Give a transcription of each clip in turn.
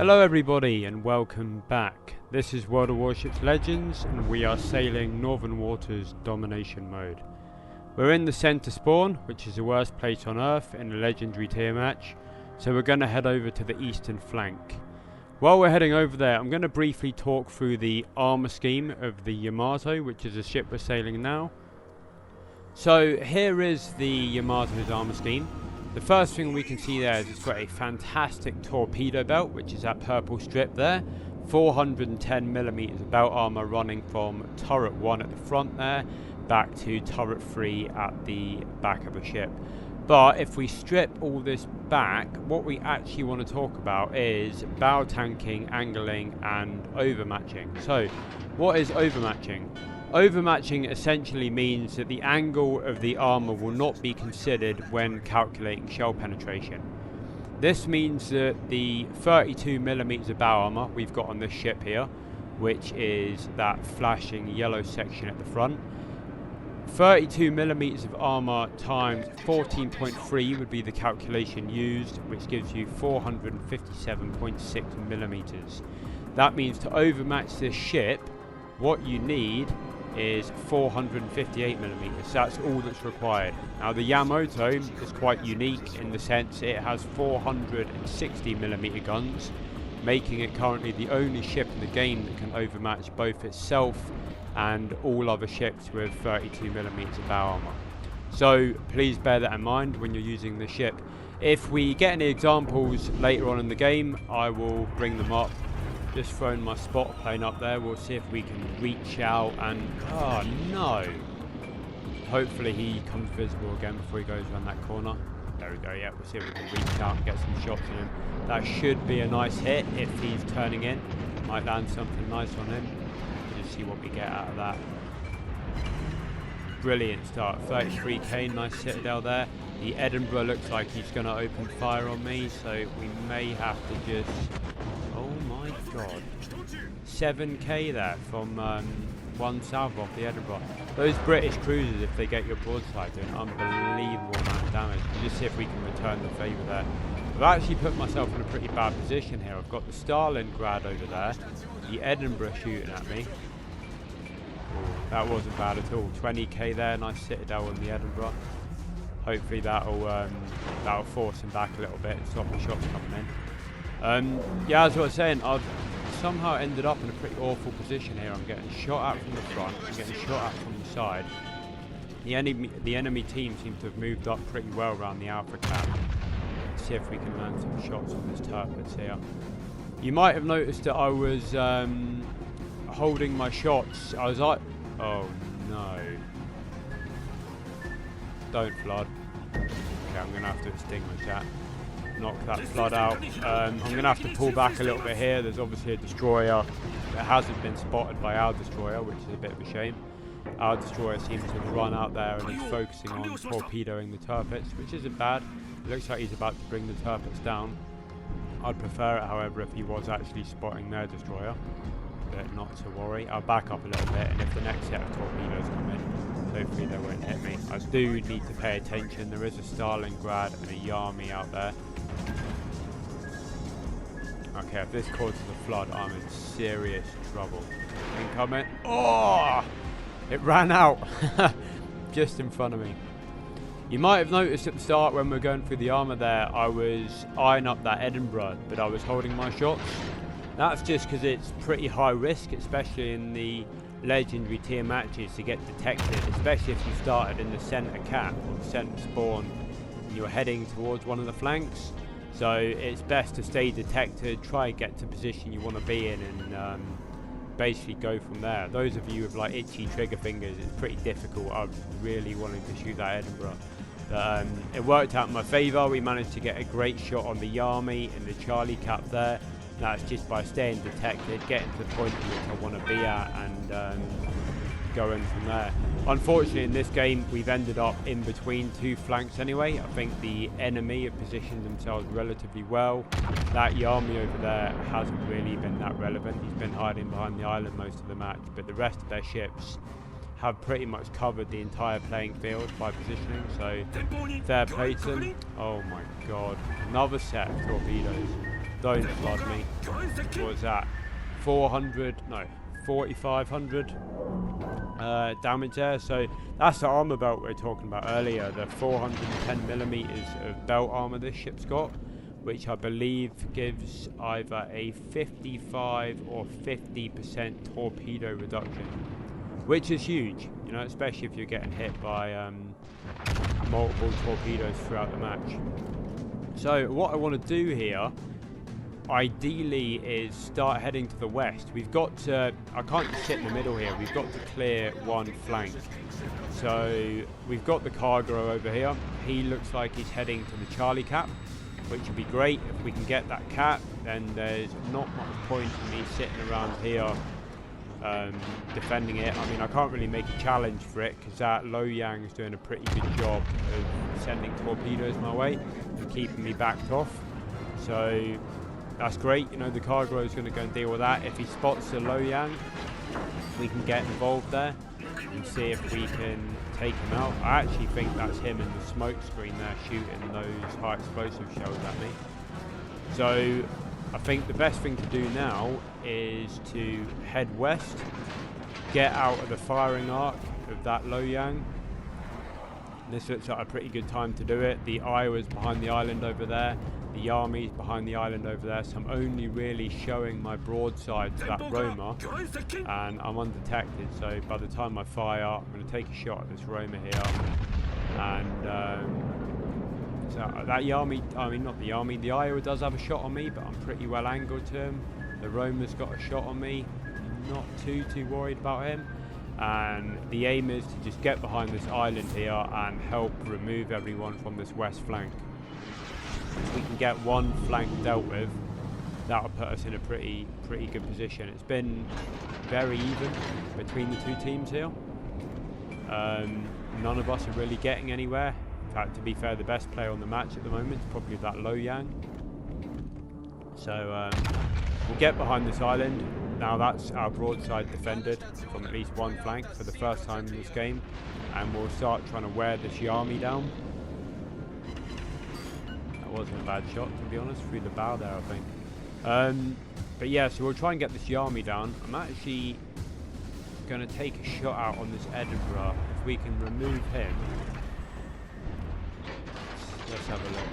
Hello everybody and welcome back. This is World of Warships Legends and we are sailing Northern Waters Domination mode. We're in the center spawn, which is the worst place on Earth in a legendary tier match, so we're going to head over to the eastern flank. While we're heading over there, I'm going to briefly talk through the armor scheme of the Yamato, which is the ship we're sailing now. So here is the Yamato's armor scheme. The first thing we can see there is it's got a fantastic torpedo belt, which is that purple strip there. 410mm of belt armor running from turret 1 at the front there, back to turret 3 at the back of the ship. But if we strip all this back, what we actually want to talk about is bow tanking, angling and overmatching. So what is overmatching? Overmatching essentially means that the angle of the armor will not be considered when calculating shell penetration. This means that the 32mm of bow armor we've got on this ship here, which is that flashing yellow section at the front, 32mm of armor times 14.3 would be the calculation used, which gives you 457.6mm. That means to overmatch this ship, what you need is 458mm. That's all that's required. Now the Yamato is quite unique in the sense it has 460mm guns, making it currently the only ship in the game that can overmatch both itself and all other ships with 32mm of bow armor. So please bear that in mind when you're using the ship. If we get any examples later on in the game, I will bring them up. Just thrown my spot plane up there. We'll see if we can reach out and... oh no! Hopefully he comes visible again before he goes around that corner. There we go, yeah, we'll see if we can reach out and get some shots on him. That should be a nice hit if he's turning in. Might land something nice on him. Just see what we get out of that. Brilliant start. 33k, nice citadel there. The Edinburgh looks like he's going to open fire on me, so we may have to just... oh my god. 7k there from one south off the Edinburgh. Those British cruisers, if they get your broadside, do an unbelievable amount of damage. We'll just see if we can return the favour there. I've actually put myself in a pretty bad position here. I've got the Stalingrad over there, the Edinburgh shooting at me. Ooh, that wasn't bad at all. 20k there, nice citadel on the Edinburgh. Hopefully that'll force him back a little bit and stop the shots coming in. Yeah, as I was saying, I've somehow ended up in a pretty awful position here. I'm getting shot at from the front, I'm getting shot at from the side. The enemy team seems to have moved up pretty well around the Alpha cap. Let's see if we can land some shots on this turret here. You might have noticed that I was holding my shots. I was like, oh no. Don't flood. Okay, I'm going to have to extinguish that. Knock that flood out. I'm going to have to pull back a little bit here. There's obviously a destroyer that hasn't been spotted by our destroyer, which is a bit of a shame. Our destroyer seems to have run out there and is focusing on torpedoing the turrets, which isn't bad. It looks like he's about to bring the turrets down. I'd prefer it, however, if he was actually spotting their destroyer. But not to worry. I'll back up a little bit, and if the next set of torpedoes come in, hopefully they won't hit me. I do need to pay attention. There is a Stalingrad and a Yami out there. Okay, if this causes a flood, I'm in serious trouble. Incoming. Oh! It ran out. Just in front of me. You might have noticed at the start when we were going through the armor there, I was eyeing up that Edinburgh, but I was holding my shots. That's just because it's pretty high risk, especially in the legendary tier matches, to get detected, especially if you started in the center cap or the center spawn and you're heading towards one of the flanks. So it's best to stay detected, try and get to position you want to be in, and basically go from there. Those of you with like itchy trigger fingers, it's pretty difficult. I really wanted to shoot that Edinburgh, but it worked out in my favour. We managed to get a great shot on the Yami in the Charlie cap there. That's just by staying detected, getting to the point which I want to be at, and going from there. Unfortunately, in this game, we've ended up in between two flanks anyway. I think the enemy have positioned themselves relatively well. That Yami over there hasn't really been that relevant. He's been hiding behind the island most of the match, but the rest of their ships have pretty much covered the entire playing field by positioning, so fair play to them. Oh my god, another set of torpedoes. don't flood me. What was that? 4,500 damage there. So that's the armor belt we were talking about earlier, the 410 millimeters of belt armor this ship's got, which I believe gives either a 55 or 50% torpedo reduction, which is huge, you know, especially if you're getting hit by multiple torpedoes throughout the match. So what I want to do here ideally is start heading to the west. We've got to, I can't just sit in the middle here, we've got to clear one flank. So we've got the cargo over here. He looks like he's heading to the Charlie cap, which would be great. If we can get that cap, then there's not much point in me sitting around here defending it. I mean, I can't really make a challenge for it because that Lo Yang is doing a pretty good job of sending torpedoes my way and keeping me backed off. So that's great. You know, the cargo is going to go and deal with that. If he spots the Lo Yang, we can get involved there and see if we can take him out. I actually think that's him in the smoke screen there shooting those high explosive shells at me. So I think the best thing to do now is to head west, get out of the firing arc of that Lo Yang. This looks like a pretty good time to do it. The Iowa's behind the island over there. The Army's behind the island over there. So I'm only really showing my broadside to that Roma, and I'm undetected. So by the time I fire, I'm going to take a shot at this Roma here. And so that Army, I mean not the Army, the Iowa does have a shot on me, but I'm pretty well angled to him. The Roma's got a shot on me. Not too worried about him. And the aim is to just get behind this island here and help remove everyone from this west flank. If we can get one flank dealt with, that'll put us in a pretty good position. It's been very even between the two teams here. None of us are really getting anywhere. In fact, to be fair, the best player on the match at the moment is probably that Lo Yang. So we'll get behind this island. Now that's our broadside defended from at least one flank for the first time in this game, and we'll start trying to wear this Yami down. That wasn't a bad shot, to be honest, through the bow there, I think. But yeah, so we'll try and get this Yami down. I'm actually going to take a shot out on this Edinburgh. If we can remove him, let's have a look.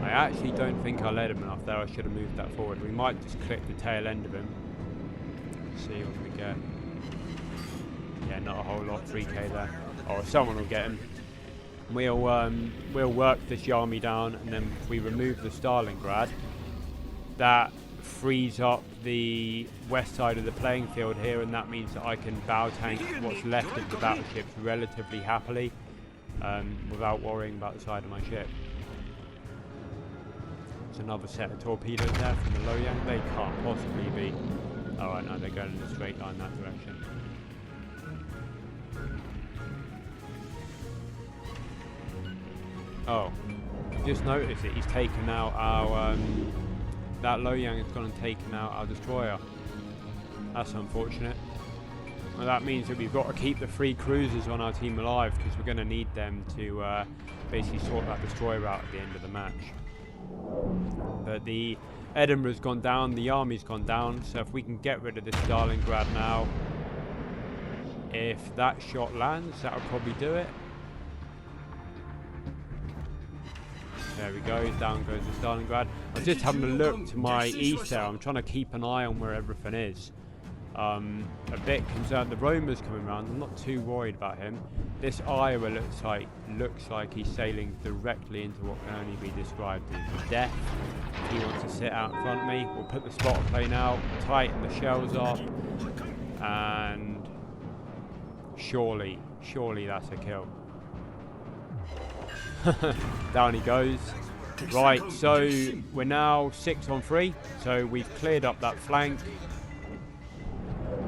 I actually don't think I led him enough there. I should have moved that forward. We might just clip the tail end of him. See what we get. Yeah, not a whole lot. 3k there. Oh, someone will get him. We'll work this Yami down, and then if we remove the Stalingrad, that frees up the west side of the playing field here, and that means that I can bow tank what's left of the battleships relatively happily, without worrying about the side of my ship. Another set of torpedoes there from the Lo Yang. They can't possibly be. Alright, no, they're going in a straight line that direction. Oh, just noticed it. He's taken out our that Lo Yang has gone and taken out our destroyer. That's unfortunate. Well, that means that we've got to keep the 3 cruisers on our team alive, because we're going to need them to basically sort that destroyer out at the end of the match. But the Edinburgh's gone down, the Army's gone down, so if we can get rid of this Stalingrad now, if that shot lands, that'll probably do it. There we go, down goes the Stalingrad. I'm just having a look to my east there. I'm trying to keep an eye on where everything is. A bit concerned. The Roma's coming around. I'm not too worried about him. This Iowa looks like he's sailing directly into what can only be described as death. He wants to sit out in front of me. We'll put the spotter plane out, tighten the shells up, and surely that's a kill. Down he goes. Right, so we're now 6 on 3. So we've cleared up that flank,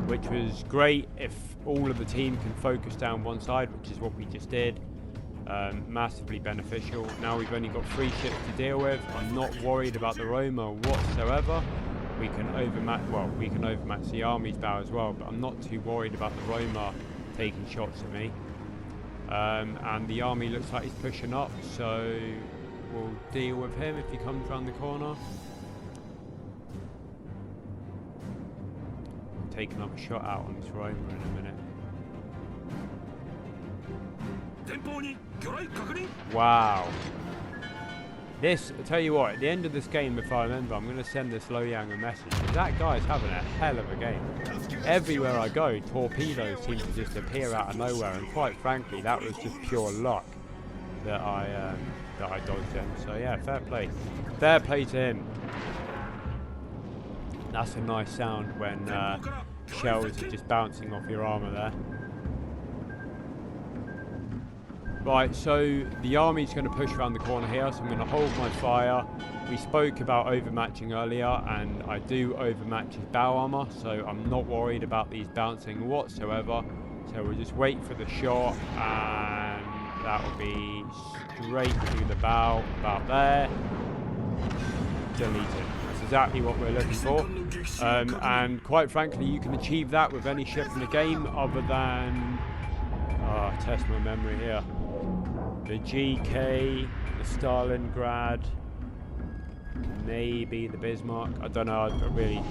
which was great. If all of the team can focus down one side, which is what we just did, massively beneficial. Now we've only got 3 ships to deal with. I'm not worried about the Roma whatsoever. We can overmatch the Army's bow as well, but I'm not too worried about the Roma taking shots at me. And the Army looks like he's pushing up, so we'll deal with him if he comes around the corner. Take another shot out on this Roma in a minute. Wow. This, I tell you what, at the end of this game, if I remember, I'm going to send this Loyang a message. That guy's having a hell of a game. Everywhere I go, torpedoes seem to just appear out of nowhere, and quite frankly, that was just pure luck that I dodged him. So yeah, fair play. Fair play to him. That's a nice sound when shells are just bouncing off your armour there. Right, so the army's going to push around the corner here, so I'm going to hold my fire. We spoke about overmatching earlier, and I do overmatch his bow armour, so I'm not worried about these bouncing whatsoever. So we'll just wait for the shot, and that will be straight through the bow, about there. Delete it. That's exactly what we're looking for. And quite frankly, you can achieve that with any ship in the game other than... test my memory here. The GK, the Stalingrad, maybe the Bismarck. I don't know. I really,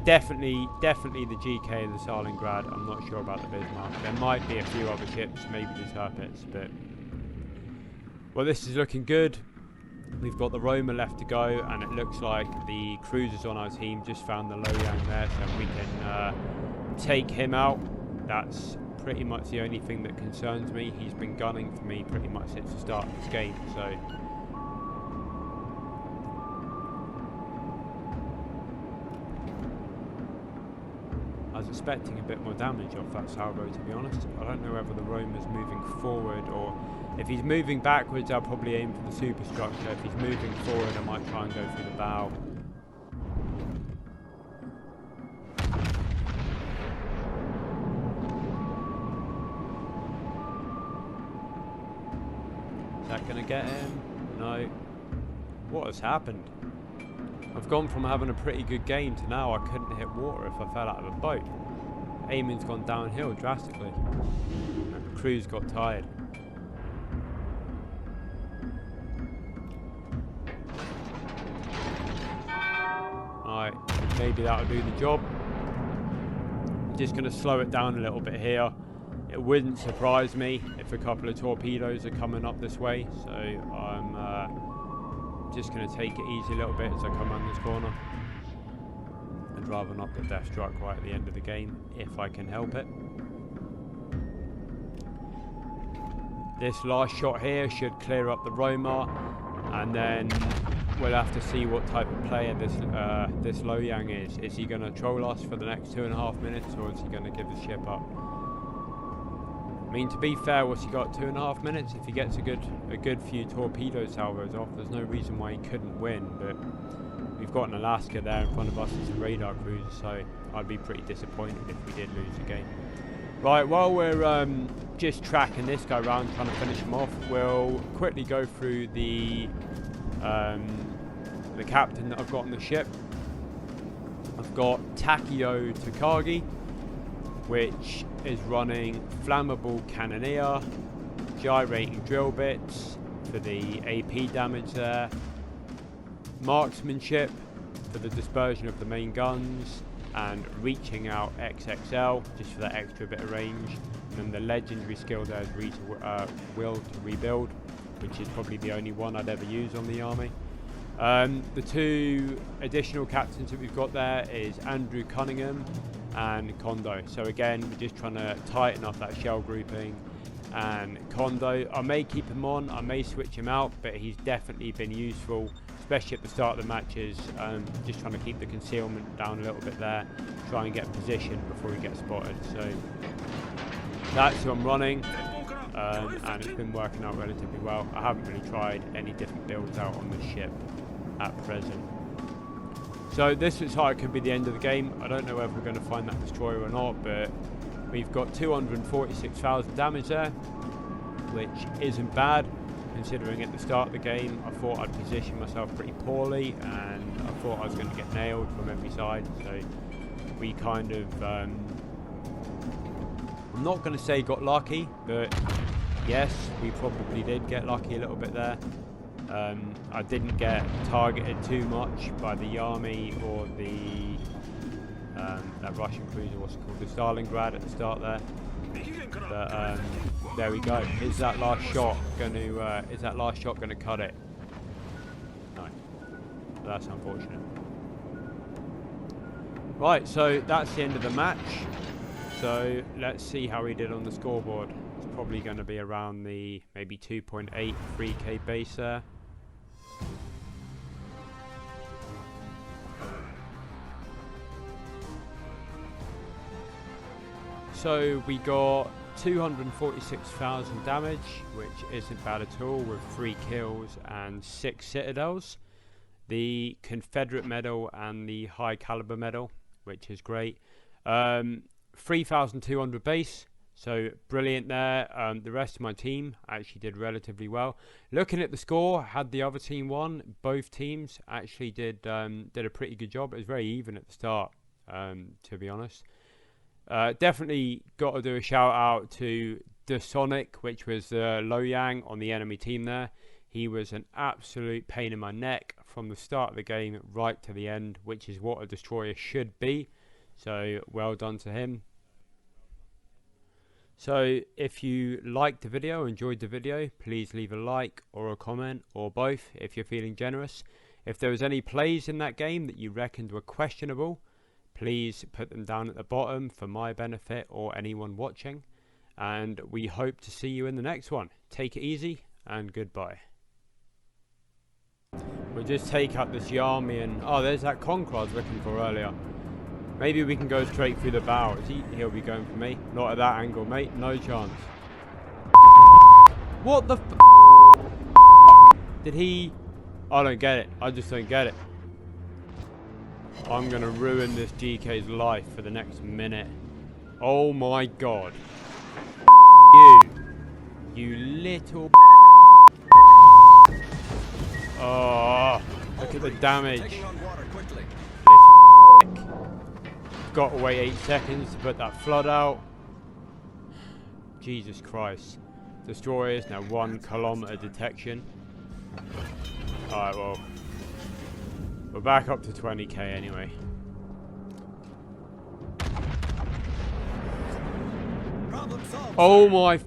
definitely the GK and the Stalingrad. I'm not sure about the Bismarck. There might be a few other ships, maybe the Tirpitz, but well, this is looking good. We've got the Roma left to go, and it looks like the cruisers on our team just found the Loyang there, so we can take him out. That's pretty much the only thing that concerns me. He's been gunning for me pretty much since the start of this game, so I was expecting a bit more damage off that salvo, to be honest. I don't know whether the Roma's moving forward, or if he's moving backwards I'll probably aim for the superstructure. If he's moving forward I might try and go through the bow. Is that going to get him? No. What has happened? I've gone from having a pretty good game to now I couldn't hit water if I fell out of a boat. Aiming's gone downhill drastically. And the crew's got tired. Alright, maybe that'll do the job. Just going to slow it down a little bit here. It wouldn't surprise me if a couple of torpedoes are coming up this way, so I'm just going to take it easy a little bit as I come around this corner. I'd rather not get death struck right at the end of the game, if I can help it. This last shot here should clear up the Roma, and then we'll have to see what type of player this Loyang is. Is he going to troll us for the next 2.5 minutes, or is he going to give the ship up? I mean, to be fair, what's he got, 2.5 minutes? If he gets a good few torpedo salvos off, there's no reason why he couldn't win. But we've got an Alaska there in front of us as a radar cruiser, so I'd be pretty disappointed if we did lose the game. Right, while we're just tracking this guy around, trying to finish him off, we'll quickly go through the captain that I've got on the ship. I've got Takeo Takagi, which is running flammable cannoneer, gyrating drill bits for the AP damage there, marksmanship for the dispersion of the main guns, and reaching out XXL just for that extra bit of range. And then the legendary skill there is will to rebuild, which is probably the only one I'd ever use on the army. The two additional captains that we've got there is Andrew Cunningham and Kondo. So again, we're just trying to tighten up that shell grouping. And Kondo, I may keep him on, I may switch him out, but he's definitely been useful, especially at the start of the matches. Just trying to keep the concealment down a little bit there, try and get position before he gets spotted. So that's who I'm running, and it's been working out relatively well. I haven't really tried any different builds out on this ship at present. So this looks like it could be the end of the game. I don't know whether we're going to find that destroyer or not, but we've got 246,000 damage there, which isn't bad considering at the start of the game I thought I'd positioned myself pretty poorly and I thought I was going to get nailed from every side. So we kind of, I'm not going to say got lucky, but yes, we probably did get lucky a little bit there. I didn't get targeted too much by the Yami or the that Russian cruiser, what's it called, the Stalingrad at the start there. But there we go. Is that last shot going to cut it? No. That's unfortunate. Right, so that's the end of the match. So let's see how he did on the scoreboard. It's probably going to be around the maybe 2.8 3k base there. So we got 246,000 damage, which isn't bad at all, with 3 kills and 6 citadels. The Confederate medal and the high caliber medal, which is great. 3,200 base, so brilliant there. The rest of my team actually did relatively well. Looking at the score, had the other team won, both teams actually did a pretty good job. It was very even at the start, to be honest. Definitely got to do a shout out to the Sonic, which was Loyang on the enemy team there. He was an absolute pain in my neck from the start of the game right to the end, which is what a destroyer should be. So well done to him. So if you liked the video, enjoyed the video, please leave a like or a comment or both if you're feeling generous. If there was any plays in that game that you reckoned were questionable, please put them down at the bottom for my benefit or anyone watching. And we hope to see you in the next one. Take it easy and goodbye. We'll just take up this Yami and... oh, there's that Conqueror I was looking for earlier. Maybe we can go straight through the bow. He'll be going for me. Not at that angle, mate. No chance. What the f***? Did he... I don't get it. I just don't get it. I'm going to ruin this GK's life for the next minute. Oh my god. You little... oh, look at the damage. Got to wait 8 seconds to put that flood out. Jesus Christ. Destroyers now 1 kilometer detection. Alright, well, we're back up to 20k anyway. Oh my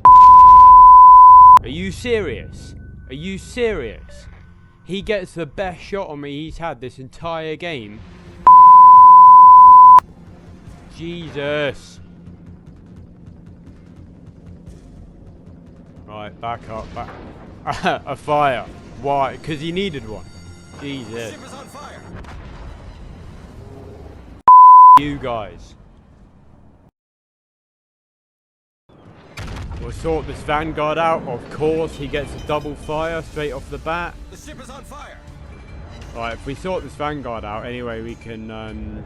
are you serious? Are you serious? He gets the best shot on me he's had this entire game. Jesus. Right, back up, back. A fire. Why? Because he needed one. Jesus. You guys. We'll sort this Vanguard out. Of course, he gets a double fire straight off the bat. The ship is on fire. Right, if we sort this Vanguard out, anyway, we can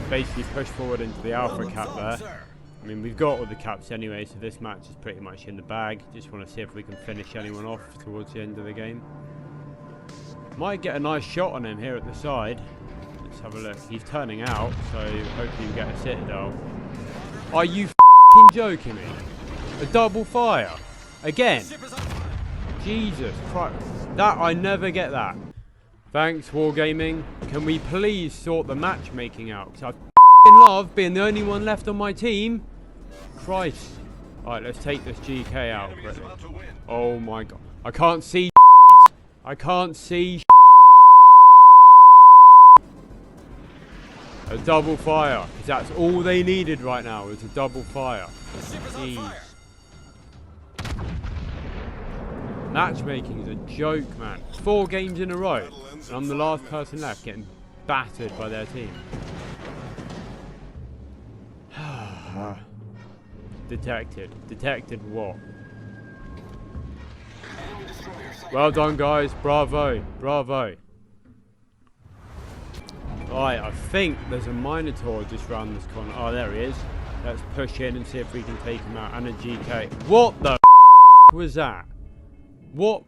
basically push forward into the Alpha cap there. I mean, we've got all the caps anyway, so this match is pretty much in the bag. Just want to see if we can finish anyone off towards the end of the game. Might get a nice shot on him here at the side. Let's have a look. He's turning out, so hopefully we get a Citadel. Are you f***ing joking me? A double fire? Again? Jesus Christ. That, I never get that. Thanks, Wargaming. Can we please sort the matchmaking out? Because I f***ing love being the only one left on my team. Christ. Alright, let's take this GK out. Oh my god. I can't see. I can't see. A double fire. Because that's all they needed right now was a double fire. Jeez. Matchmaking is a joke, man. 4 games in a row, and I'm the last person left getting battered by their team. Detected. Detected what? Well done, guys. Bravo. Bravo. Right, I think there's a Minotaur just round this corner. Oh, there he is. Let's push in and see if we can take him out. And a GK. What the was that? What?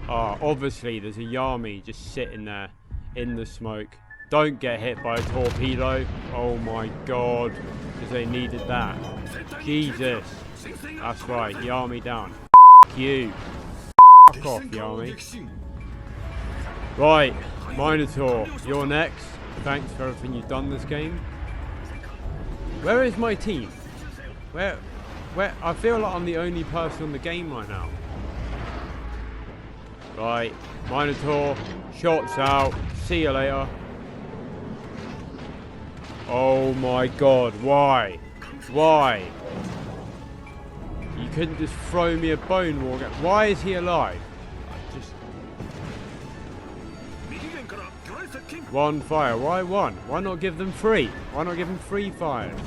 Oh, obviously there's a Yami just sitting there in the smoke. Don't get hit by a torpedo. Oh my god. Because they needed that. Jesus. That's right. Yami down. F*** you. Fuck off, Yami. Right, Minotaur, you're next. Thanks for everything you've done this game. Where is my team? Where? I feel like I'm the only person on the game right now. Right, Minotaur, shots out. See you later. Oh my god, why? Why? You couldn't just throw me a bone war. Why is he alive? Just... One fire. Why one? Why not give them three? Why not give them 3 fires?